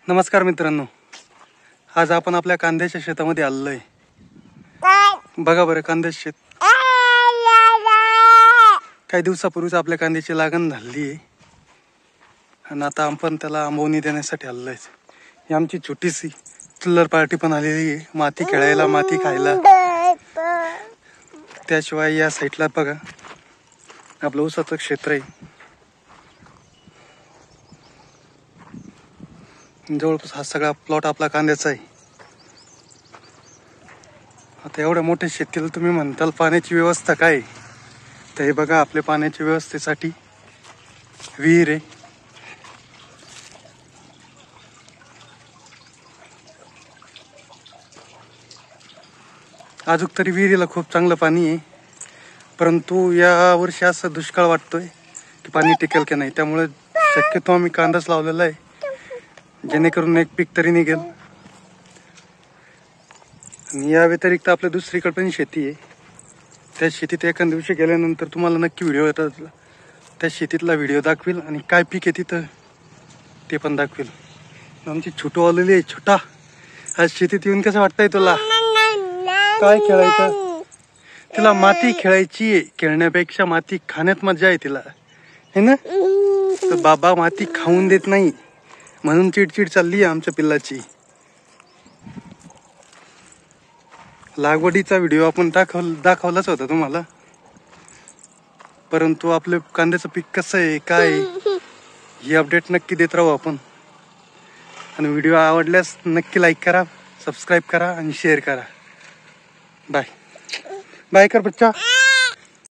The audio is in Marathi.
नमस्कार मित्रांनो, आज आपण आपल्या कांद्याच्या शेतामध्ये आलोय. बघा बरं, कांद्याचे शेत काही दिवसापूर्वीच आपल्या कांद्याची लागण झाली आहे आणि आता आपण त्याला आंबवणी देण्यासाठी आलोय. ही आमची छोटीशी चिल्लर पार्टी पण आलेली आहे, माती खेळायला, माती खायला. त्याशिवाय या साईडला बघा आपलं ऊसाचं क्षेत्र आहे. जवळपास हा सगळा प्लॉट आपला कांद्याचा आहे. आता एवढ्या मोठ्या शेतीला तुम्ही म्हणताल पाण्याची व्यवस्था काय? तर हे बघा, आपल्या पाण्याच्या व्यवस्थेसाठी विहीर आहे. अजून तरी विहिरीला खूप चांगलं पाणी आहे, परंतु या वर्षी असं दुष्काळ वाटतोय की पाणी टिकेल की नाही. त्यामुळे शक्यतो आम्ही कांदाच लावलेला आहे, जेणेकरून एक पीक तरी निघेल. आणि या व्यतिरिक्त आपल्या दुसरीकडे पण शेती आहे. त्या शेतीत एका दिवशी गेल्यानंतर तुम्हाला नक्की व्हिडिओ येतात, त्या शेतीतला व्हिडिओ दाखवेल आणि काय पीक आहे तिथं ते पण दाखवेल. आमची छोटू आलेली आहे. छोटा, आज शेतीत येऊन कसं वाटतंय तुला? काय खेळायचं? तिला माती खेळायची आहे, खेळण्यापेक्षा माती खाण्यात मजा आहे तिला, है ना? तर बाबा माती खाऊन देत नाही, म्हणून चिडचिड चालली आहे आमच्या पिल्लाची. लागवडीचा व्हिडिओ आपण दाखवलाच होता तुम्हाला, परंतु आपलं कांद्याचं पीक कसं आहे, काय आहे, ही अपडेट नक्की देत राहू आपण. आणि व्हिडिओ आवडल्यास नक्की लाईक करा, सबस्क्राईब करा आणि शेअर करा. बाय बाय कर बच्चा.